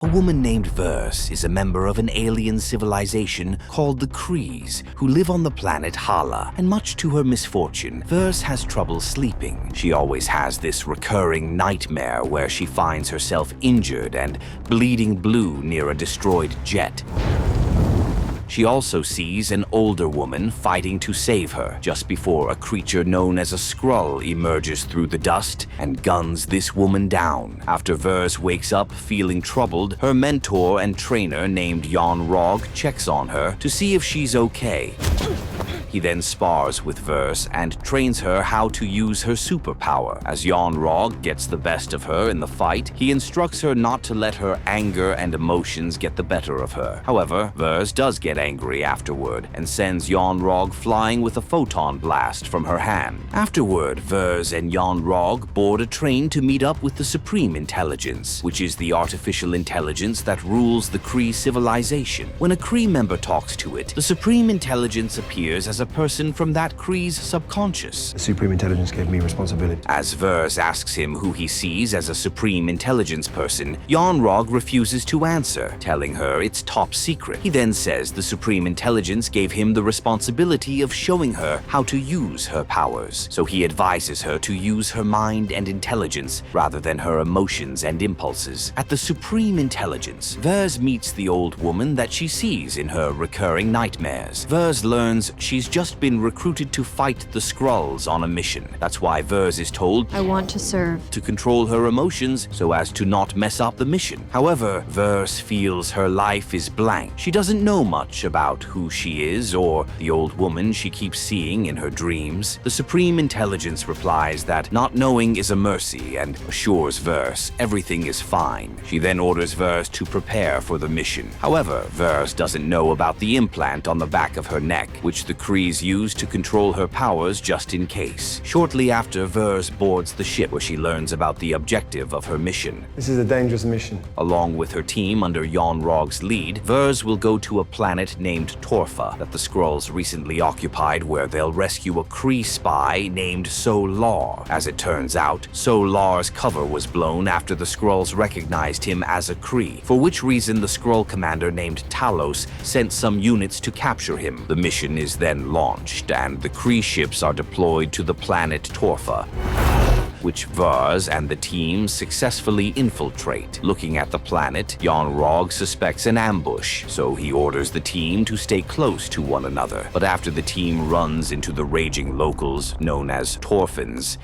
A woman named Verse is a member of an alien civilization called the Krees, who live on the planet Hala, and much to her misfortune, Verse has trouble sleeping. She always has this recurring nightmare where she finds herself injured and bleeding blue near a destroyed jet. She also sees an older woman fighting to save her just before a creature known as a Skrull emerges through the dust and guns this woman down. After Verse wakes up feeling troubled, her mentor and trainer named Jan Rog checks on her to see if she's okay. He then spars with Verse and trains her how to use her superpower. As Jan Rog gets the best of her in the fight, he instructs her not to let her anger and emotions get the better of her. However, Verse does get angry afterward and sends Jan Rog flying with a photon blast from her hand. Afterward, Verse and Jan Rog board a train to meet up with the Supreme Intelligence, which is the artificial intelligence that rules the Kree civilization. When a Kree member talks to it, the Supreme Intelligence appears as a person from that Kree's subconscious. The Supreme Intelligence gave me responsibility. As Verse asks him who he sees as a Supreme Intelligence person, Jan Rog refuses to answer, telling her it's top secret. He then says the Supreme Intelligence gave him the responsibility of showing her how to use her powers, so he advises her to use her mind and intelligence rather than her emotions and impulses. At the Supreme Intelligence, Verse meets the old woman that she sees in her recurring nightmares. Verse learns she's just been recruited to fight the Skrulls on a mission. That's why Verse is told, I want to serve. to control her emotions so as to not mess up the mission. However, Verse feels her life is blank. She doesn't know much about who she is or the old woman she keeps seeing in her dreams. The Supreme Intelligence replies that not knowing is a mercy and assures Verse everything is fine. She then orders Verse to prepare for the mission. However, Verse doesn't know about the implant on the back of her neck, which the Krees use to control her powers just in case. Shortly after, Verse boards the ship where she learns about the objective of her mission. This is a dangerous mission. Along with her team under Jan Rog's lead, Verse will go to a planet named Torfa that the Skrulls recently occupied, where they'll rescue a Kree spy named Solar. As it turns out, Solar's cover was blown after the Skrulls recognized him as a Kree, for which reason the Skrull commander named Talos sent some units to capture him. The mission is then launched, and the Kree ships are deployed to the planet Torfa, which Verse and the team successfully infiltrate. Looking at the planet, Jan Rog suspects an ambush, so he orders the team to stay close to one another. But after the team runs into the raging locals, known as Torfans,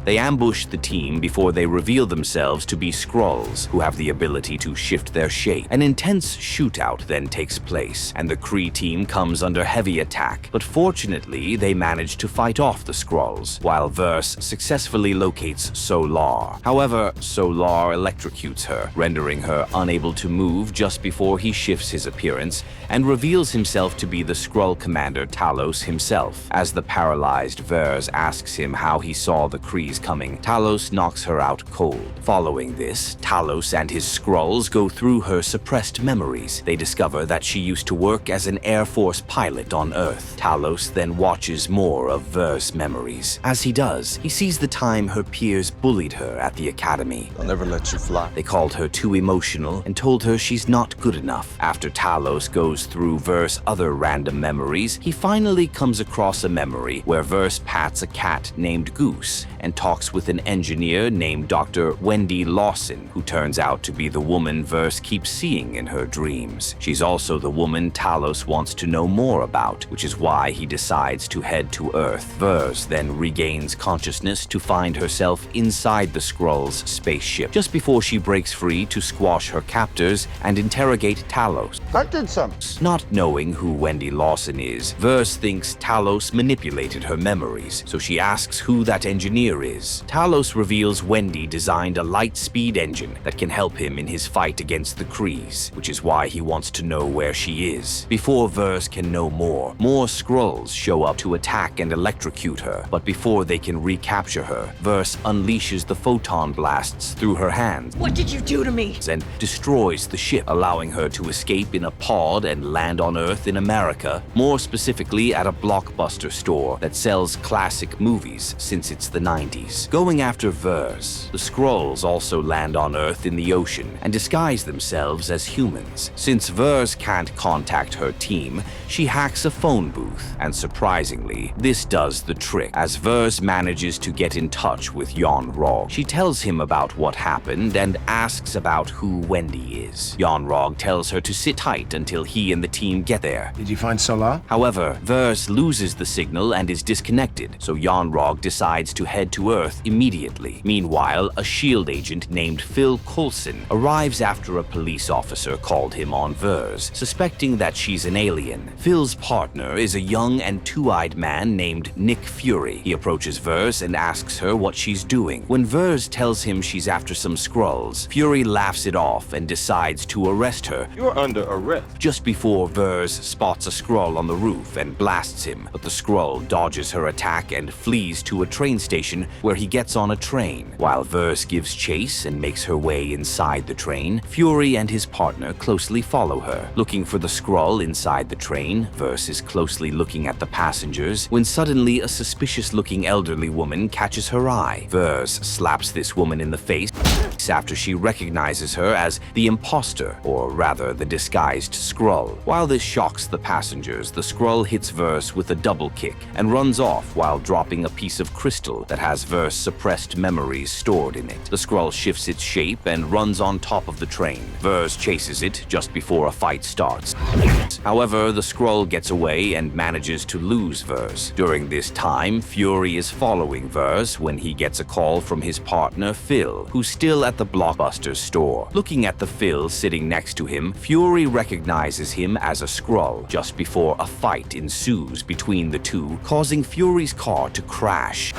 they ambush the team before they reveal themselves to be Skrulls, who have the ability to shift their shape. An intense shootout then takes place, and the Kree team comes under heavy attack, but fortunately they manage to fight off the Skrulls, while Verse successfully locates Solar. However, Solar electrocutes her, rendering her unable to move just before he shifts his appearance and reveals himself to be the Skrull commander Talos himself. As the paralyzed Verse asks him how he saw the Krees coming, Talos knocks her out cold. Following this, Talos and his Skrulls go through her suppressed memories. They discover that she used to work as an Air Force pilot on Earth. Talos then watches more of Verse memories. As he does, he sees the time her peers bullied her at the academy. I'll never let you fly. They called her too emotional and told her she's not good enough. After Talos goes through Verse's other random memories, he finally comes across a memory where Verse pats a cat named Goose and talks with an engineer named Dr. Wendy Lawson, who turns out to be the woman Verse keeps seeing in her dreams. She's also the woman Talos wants to know more about, which is why he decides to head to Earth. Verse then regains consciousness to find herself inside the Skrull's spaceship, just before she breaks free to squash her captors and interrogate Talos. That did something. Not knowing who Wendy Lawson is, Verse thinks Talos manipulated her memories, so she asks who that engineer is. Talos reveals Wendy designed a light-speed engine that can help him in his fight against the Krees, which is why he wants to know where she is. Before Verse can know more Skrulls show up to attack and electrocute her, but before they can recapture her, Verse unleashes the photon blasts through her hands. What did you do to me? And destroys the ship, allowing her to escape in a pod and land on Earth in America, more specifically at a Blockbuster store that sells classic movies since it's the 90s. abilities. Going after Vers, the Skrulls also land on Earth in the ocean and disguise themselves as humans. Since Vers can't contact her team, she hacks a phone booth, and surprisingly, this does the trick, as Vers manages to get in touch with Yon-Rogg. She tells him about what happened and asks about who Wendy is. Yon-Rogg tells her to sit tight until he and the team get there. Did you find Solar? However, Vers loses the signal and is disconnected, so Yon-Rogg decides to head to Earth immediately. Meanwhile, a SHIELD agent named Phil Coulson arrives after a police officer called him on Vers, suspecting that she's an alien. Phil's partner is a young and two-eyed man named Nick Fury. He approaches Vers and asks her what she's doing. When Vers tells him she's after some Skrulls, Fury laughs it off and decides to arrest her. You're under arrest. Just before Vers spots a Skrull on the roof and blasts him, but the Skrull dodges her attack and flees to a train station where he gets on a train. While Vers gives chase and makes her way inside the train, Fury and his partner closely follow her. Looking for the Skrull inside the train, Vers is closely looking at the passengers when suddenly a suspicious-looking elderly woman catches her eye. Vers slaps this woman in the face after she recognizes her as the imposter, or rather the disguised Skrull. While this shocks the passengers, the Skrull hits Vers with a double kick and runs off while dropping a piece of crystal that has Vers' suppressed memories stored in it. The Skrull shifts its shape and runs on top of the train. Vers chases it just before a fight starts. However, the Skrull gets away and manages to lose Vers. During this time, Fury is following Vers when he gets a call from his partner Phil, who's still at the Blockbuster store. Looking at the Phil sitting next to him, Fury recognizes him as a Skrull just before a fight ensues between the two, causing Fury's car to crash.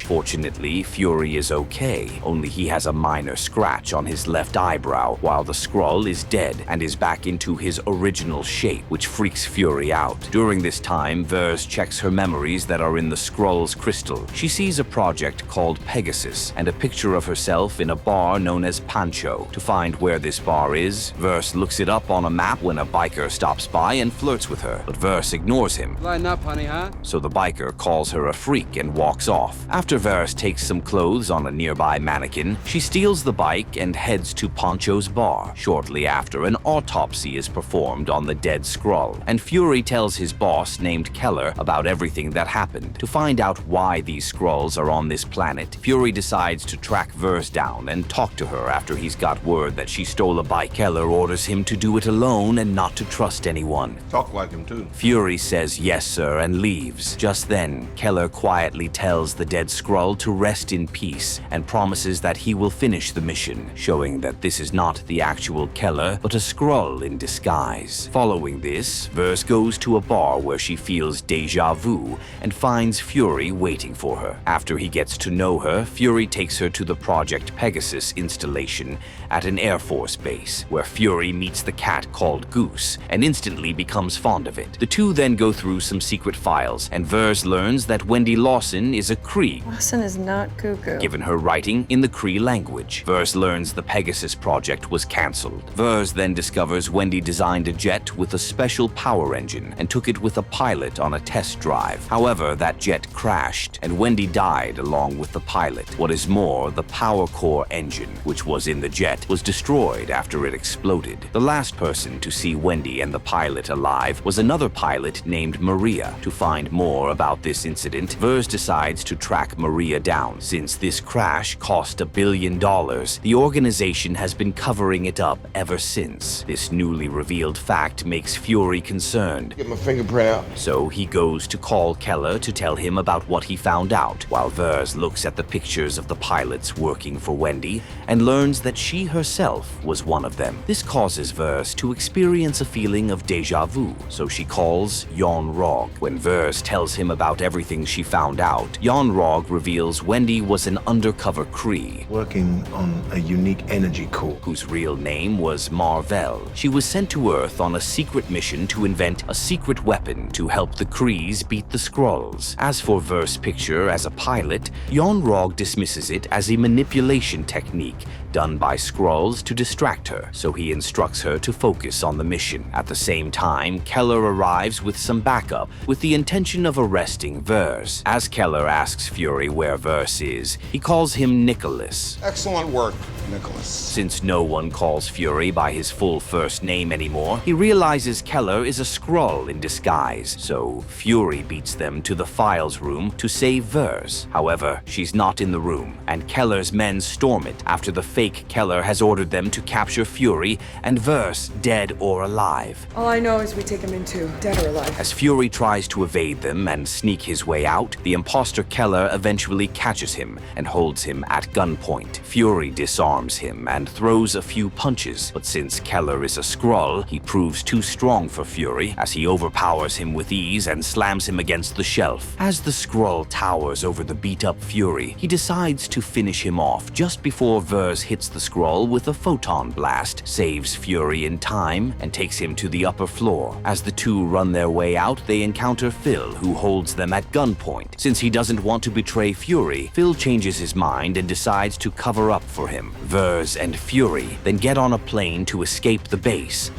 Fortunately, Fury is okay, only he has a minor scratch on his left eyebrow, while the Skrull is dead and is back into his original shape, which freaks Fury out. During this time, Vers checks her memories that are in the Skrull's crystal. She sees a project called Pegasus and a picture of herself in a bar known as Pancho. To find where this bar is, Vers looks it up on a map when a biker stops by and flirts with her, but Vers ignores him. Lighten up, honey, huh? So the biker calls her a freak and walks off. After Vers takes some clothes on a nearby mannequin, she steals the bike and heads to Pancho's bar. Shortly after, an autopsy is performed on the dead Skrull, and Fury tells his boss named Keller about everything that happened. To find out why these Skrulls are on this planet, Fury decides to track Vers down and talk to her after he's got word that she stole a bike. Keller orders him to do it alone and not to trust anyone. Talk like him, too. Fury says yes, sir, and leaves. Just then, Keller quietly tells the dead Skrull to rest in peace and promises that he will finish the mission, showing that this is not the actual Keller, but a Skrull in disguise. Following this, Vers goes to a bar where she feels deja vu and finds Fury waiting for her. After he gets to know her, Fury takes her to the Project Pegasus installation at an Air Force base, where Fury meets the cat called Goose and instantly becomes fond of it. The two then go through some secret files, and Vers learns that Wendy Lawson is a Kree, Lawson is not cuckoo. given her writing in the Kree language. Vers learns the Pegasus project was cancelled. Vers then discovers Wendy designed a jet with a special power engine and took it with a pilot on a test drive. However, that jet crashed and Wendy died along with the pilot. What is more, the power core engine, which was in the jet, was destroyed after it exploded. The last person to see Wendy and the pilot alive was another pilot named Maria. To find more about this incident, Vers decides to track Maria down. Since this crash cost $1 billion, the organization has been covering it up ever since. This newly revealed fact makes Fury concerned. Get my fingerprint out. So he goes to call Keller to tell him about what he found out, while Vers looks at the pictures of the pilots working for Wendy and learns that she herself was one of them. This causes Vers to experience a feeling of deja vu, so she calls Yon-Rogg. When Vers tells him about everything she found out, Yon-Rogg reveals Wendy was an undercover Kree, Working on a unique energy core. whose real name was Mar-Vell. She was sent to Earth on a secret mission to invent a secret weapon to help the Krees beat the Skrulls. As for Vers' picture as a pilot, Yon-Rogg dismisses it as a manipulation technique, done by Skrulls to distract her, so he instructs her to focus on the mission. At the same time, Keller arrives with some backup with the intention of arresting Vers. As Keller asks Fury where Vers is, he calls him Nicholas. Excellent work, Nicholas. Since no one calls Fury by his full first name anymore, he realizes Keller is a Skrull in disguise, so Fury beats them to the files room to save Vers. However, she's not in the room, and Keller's men storm it after the fake Keller has ordered them to capture Fury and Vers, dead or alive. All I know is we take him in too, dead or alive. As Fury tries to evade them and sneak his way out, the imposter Keller eventually catches him and holds him at gunpoint. Fury disarms him and throws a few punches, but since Keller is a Skrull, he proves too strong for Fury as he overpowers him with ease and slams him against the shelf. As the Skrull towers over the beat-up Fury, he decides to finish him off just before Vers hits the Skrull with a photon blast, saves Fury in time, and takes him to the upper floor. As the two run their way out, they encounter Phil, who holds them at gunpoint. Since he doesn't want to betray Fury, Phil changes his mind and decides to cover up for him. Vers and Fury then get on a plane to escape the base,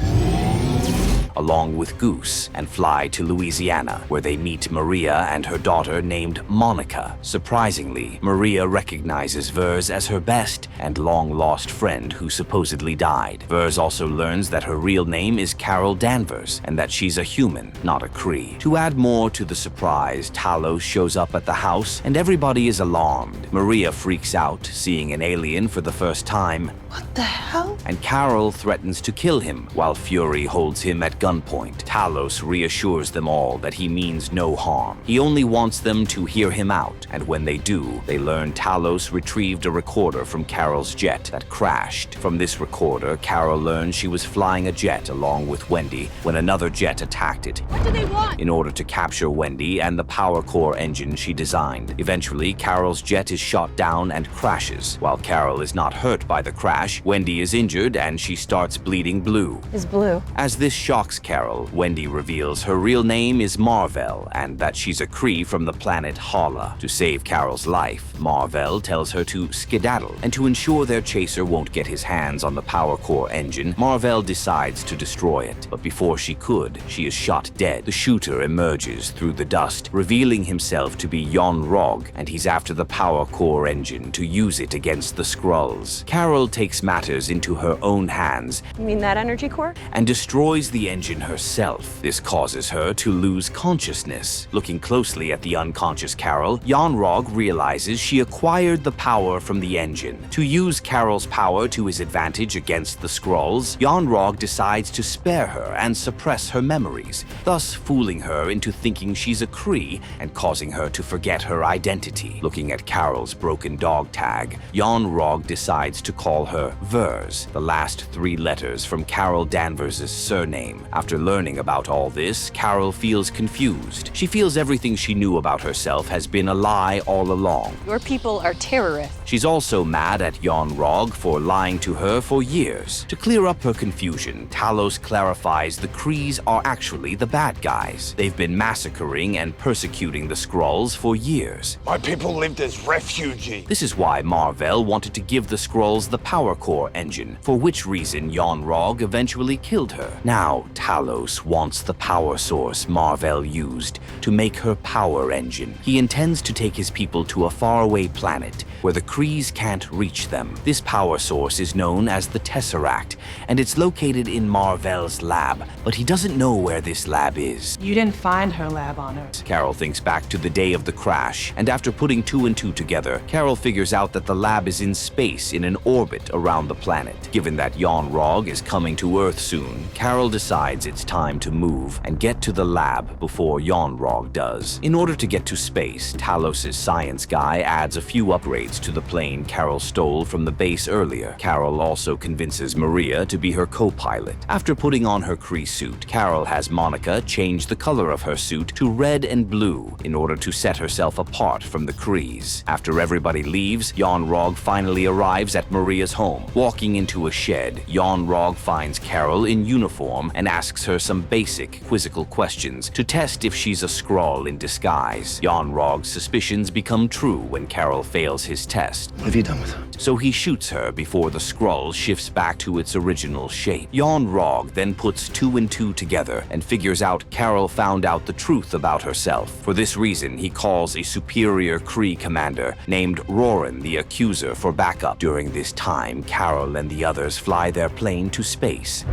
along with Goose, and fly to Louisiana, where they meet Maria and her daughter named Monica. Surprisingly, Maria recognizes Vers as her best and long-lost friend who supposedly died. Vers also learns that her real name is Carol Danvers, and that she's a human, not a Kree. To add more to the surprise, Talos shows up at the house, and everybody is alarmed. Maria freaks out, seeing an alien for the first time. What the hell? And Carol threatens to kill him, while Fury holds him at gunpoint. Talos reassures them all that he means no harm. He only wants them to hear him out, and when they do, they learn Talos retrieved a recorder from Carol's jet that crashed. From this recorder, Carol learns she was flying a jet along with Wendy when another jet attacked it. What do they want? In order to capture Wendy and the power core engine she designed. Eventually, Carol's jet is shot down and crashes. While Carol is not hurt by the crash, Wendy is injured and she starts bleeding blue. Is blue. As this shocks Carol, Wendy reveals her real name is Mar-Vell and that she's a Kree from the planet Hala. To save Carol's life, Mar-Vell tells her to skedaddle, and to ensure their chaser won't get his hands on the power core engine, Mar-Vell decides to destroy it. But before she could, she is shot dead. The shooter emerges through the dust, revealing himself to be Yon-Rogg, and he's after the power core engine to use it against the Skrulls. Carol takes matters into her own hands. You mean that energy core? And destroys the engine herself. This causes her to lose consciousness. Looking closely at the unconscious Carol, Yon-Rogg realizes she acquired the power from the engine. To use Carol's power to his advantage against the Skrulls, Yon-Rogg decides to spare her and suppress her memories, thus fooling her into thinking she's a Kree and causing her to forget her identity. Looking at Carol's broken dog tag, Yon-Rogg decides to call her Vers, the last three letters from Carol Danvers' surname. After learning about all this, Carol feels confused. She feels everything she knew about herself has been a lie all along. Your people are terrorists. She's also mad at Yon-Rogg for lying to her for years. To clear up her confusion, Talos clarifies the Krees are actually the bad guys. They've been massacring and persecuting the Skrulls for years. My people lived as refugees. This is why Mar-Vell wanted to give the Skrulls the power core engine, for which reason Yon-Rogg eventually killed her. Now, Talos wants the power source Mar-Vell used to make her power engine. He intends to take his people to a faraway planet where the Krees can't reach them. This power source is known as the Tesseract, and it's located in Mar-Vell's lab, but he doesn't know where this lab is. You didn't find her lab on Earth. Carol thinks back to the day of the crash, and after putting two and two together, Carol figures out that the lab is in space in an orbit around the planet. Given that Yon-Rogg is coming to Earth soon, Carol decides it's time to move and get to the lab before Yon-Rogg does. In order to get to space, Talos' science guy adds a few upgrades to the plane Carol stole from the base earlier. Carol also convinces Maria to be her co-pilot. After putting on her Kree suit, Carol has Monica change the color of her suit to red and blue in order to set herself apart from the Krees. After everybody leaves, Yon-Rogg finally arrives at Maria's home. Walking into a shed, Yon-Rogg finds Carol in uniform and asks her some basic quizzical questions to test if she's a Skrull in disguise. Yon-Rogg's suspicions become true when Carol fails his his test. What have you done with her? So he shoots her before the Skrull shifts back to its original shape. Yon-Rogg then puts 2 and 2 together and figures out Carol found out the truth about herself. For this reason, he calls a superior Kree commander named Roran the Accuser for backup. During this time, Carol and the others fly their plane to space.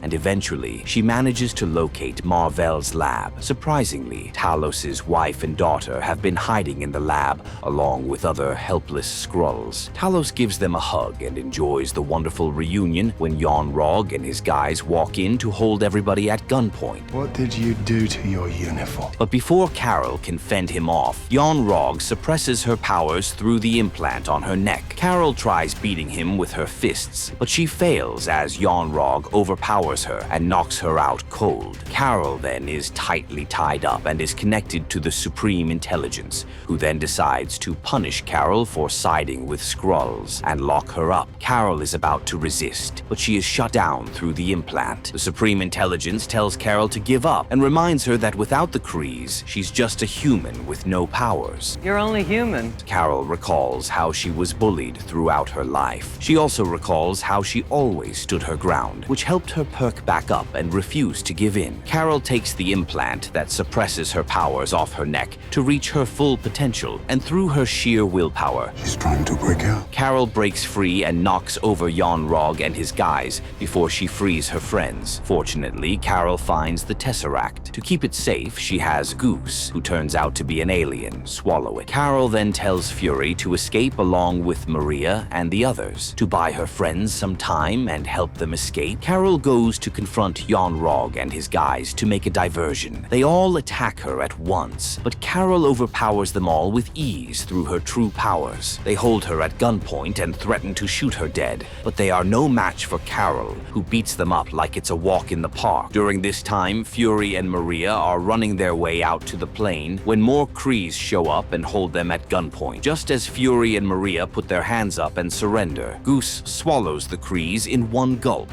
And eventually, she manages to locate Mar-Vell's lab. Surprisingly, Talos's wife and daughter have been hiding in the lab along with other helpless Skrulls. Talos gives them a hug and enjoys the wonderful reunion when Yon-Rogg and his guys walk in to hold everybody at gunpoint. What did you do to your uniform? But before Carol can fend him off, Yon-Rogg suppresses her powers through the implant on her neck. Carol tries beating him with her fists, but she fails as Yon-Rogg overpowers her and knocks her out cold. Carol then is tightly tied up and is connected to the Supreme Intelligence, who then decides to punish Carol for siding with Skrulls and lock her up. Carol is about to resist, but she is shut down through the implant. The Supreme Intelligence tells Carol to give up and reminds her that without the Krees, she's just a human with no powers. You're only human. Carol recalls how she was bullied throughout her life. She also recalls how she always stood her ground, which helped her perk back up and refuse to give in. Carol takes the implant that suppresses her powers off her neck to reach her full potential, and through her sheer willpower, She's trying to break out. Carol breaks free and knocks over Yon-Rogg and his guys before she frees her friends. Fortunately, Carol finds the Tesseract. To keep it safe, she has Goose, who turns out to be an alien, swallow it. Carol then tells Fury to escape along with Maria and the others. To buy her friends some time and help them escape, Carol goes to confront Yon-Rogg and his guys to make a diversion. They all attack her at once, but Carol overpowers them all with ease through her true powers. They hold her at gunpoint and threaten to shoot her dead, but they are no match for Carol, who beats them up like it's a walk in the park. During this time, Fury and Maria are running their way out to the plane when more Krees show up and hold them at gunpoint. Just as Fury and Maria put their hands up and surrender, Goose swallows the Krees in one gulp.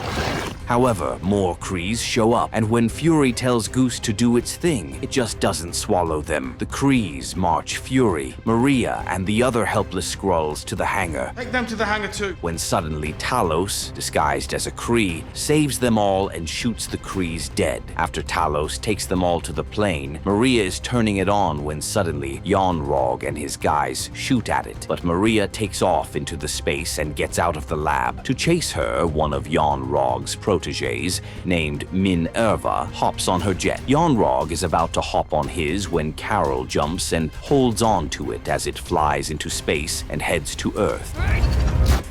However, more Krees show up, and when Fury tells Goose to do its thing, it just doesn't swallow them. The Krees march Fury, Maria, and the other helpless Skrulls to the hangar. Take them to the hangar too. When suddenly Talos, disguised as a Kree, saves them all and shoots the Krees dead. After Talos takes them all to the plane, Maria is turning it on when suddenly Yon-Rogg and his guys shoot at it. But Maria takes off into the space and gets out of the lab. To chase her, one of Yon-Rogg's proteges, named Minerva, hops on her jet. Yon-Rogg is about to hop on his when Carol jumps and holds on to it as it flies into space and heads to Earth.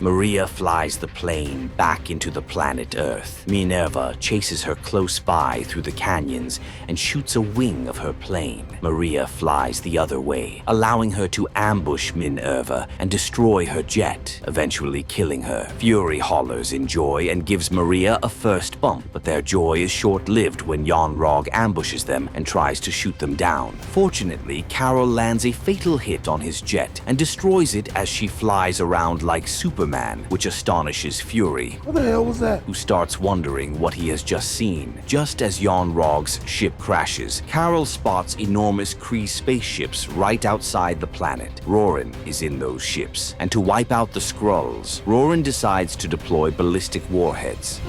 Maria flies the plane back into the planet Earth. Minerva chases her close by through the canyons and shoots a wing of her plane. Maria flies the other way, allowing her to ambush Minerva and destroy her jet, eventually killing her. Fury hollers in joy and gives Maria a first bump, but their joy is short-lived when Yon-Rogg ambushes them and tries to shoot them down. Fortunately, Carol lands a fatal hit on his jet and destroys it as she flies around like Superman, which astonishes Fury, What the hell was that? who starts wondering what he has just seen. Just as Yon-Rogg's ship crashes, Carol spots enormous Kree spaceships right outside the planet. Roran is in those ships, and to wipe out the Skrulls, Roran decides to deploy ballistic warheads.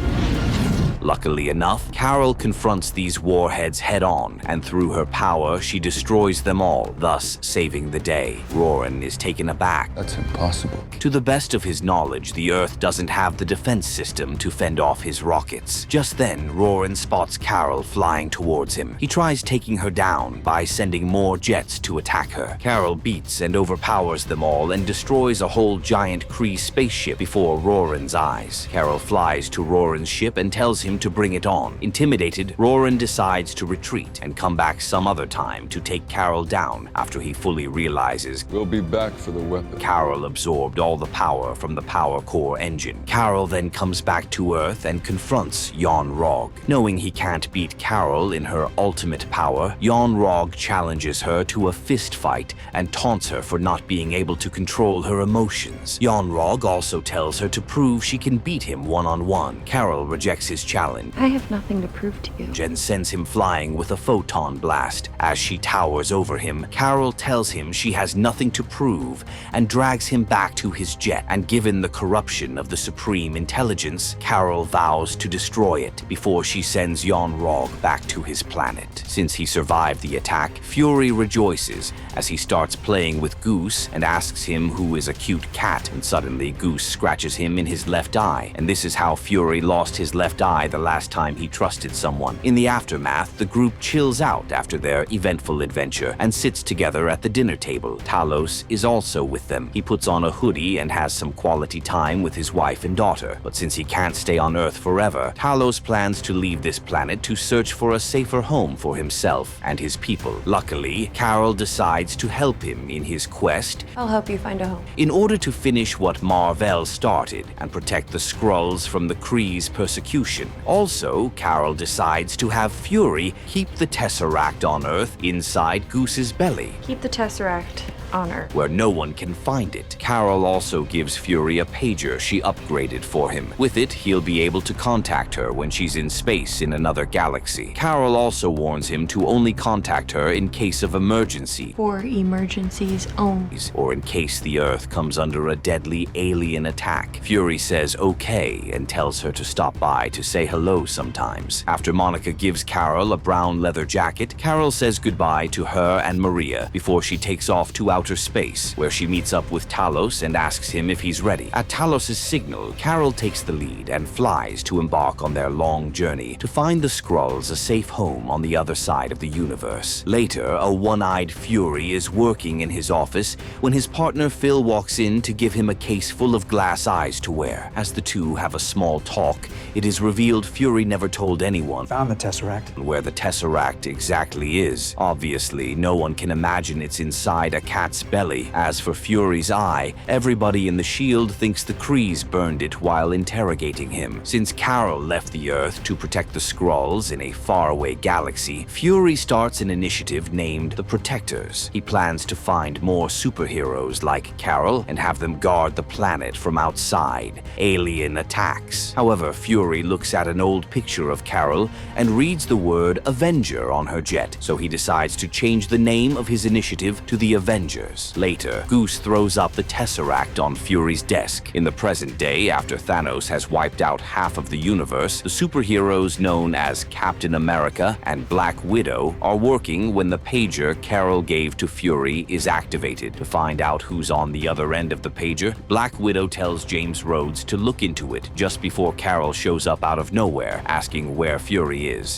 Luckily enough, Carol confronts these warheads head-on, and through her power, she destroys them all, thus saving the day. Roran is taken aback. That's impossible. To the best of his knowledge, the Earth doesn't have the defense system to fend off his rockets. Just then, Roran spots Carol flying towards him. He tries taking her down by sending more jets to attack her. Carol beats and overpowers them all and destroys a whole giant Kree spaceship before Roran's eyes. Carol flies to Roran's ship and tells him to bring it on. Intimidated, Roran decides to retreat and come back some other time to take Carol down after he fully realizes We'll be back for the weapon. Carol absorbed all the power from the power core engine. Carol then comes back to Earth and confronts Yon-Rogg. Knowing he can't beat Carol in her ultimate power, Yon-Rogg challenges her to a fist fight and taunts her for not being able to control her emotions. Yon-Rogg also tells her to prove she can beat him one-on-one. Carol rejects his challenge challenge. I have nothing to prove to you. Jen sends him flying with a photon blast. As she towers over him, Carol tells him she has nothing to prove and drags him back to his jet. And given the corruption of the Supreme Intelligence, Carol vows to destroy it before she sends Yon-Rogg back to his planet. Since he survived the attack, Fury rejoices as he starts playing with Goose and asks him who is a cute cat, and suddenly Goose scratches him in his left eye, and this is how Fury lost his left eye the last time he trusted someone. In the aftermath, the group chills out after their eventful adventure and sits together at the dinner table. Talos is also with them. He puts on a hoodie and has some quality time with his wife and daughter, but since he can't stay on Earth forever, Talos plans to leave this planet to search for a safer home for himself and his people. Luckily, Carol decides to help him in his quest I'll help you find a home. in order to finish what Mar-Vell started and protect the Skrulls from the Kree's persecution. Also, Carol decides to have Fury keep the Tesseract on Earth inside Goose's belly, Keep the Tesseract on Earth. where no one can find it. Carol also gives Fury a pager she upgraded for him. With it, he'll be able to contact her when she's in space in another galaxy. Carol also warns him to only contact her in case of emergency, For emergencies only. or in case the Earth comes under a deadly alien attack. Fury says okay and tells her to stop by to say hello sometimes. After Monica gives Carol a brown leather jacket, Carol says goodbye to her and Maria before she takes off to outer space, where she meets up with Talos and asks him if he's ready. At Talos' signal, Carol takes the lead and flies to embark on their long journey to find the Skrulls a safe home on the other side of the universe. Later, a one-eyed Fury is working in his office when his partner Phil walks in to give him a case full of glass eyes to wear. As the two have a small talk, it is revealed Fury never told anyone Found the Tesseract. where the Tesseract exactly is. Obviously, no one can imagine it's inside a cat's belly. As for Fury's eye, everybody in the S.H.I.E.L.D. thinks the Krees burned it while interrogating him. Since Carol left the Earth to protect the Skrulls in a faraway galaxy, Fury starts an initiative named the Protectors. He plans to find more superheroes like Carol and have them guard the planet from outside alien attacks. However, Fury looks at an old picture of Carol and reads the word Avenger on her jet, so he decides to change the name of his initiative to the Avengers. Later, Goose throws up the Tesseract on Fury's desk. In the present day, after Thanos has wiped out half of the universe, the superheroes known as Captain America and Black Widow are working when the pager Carol gave to Fury is activated. To find out who's on the other end of the pager, Black Widow tells James Rhodes to look into it just before Carol shows up out of nowhere, asking where Fury is.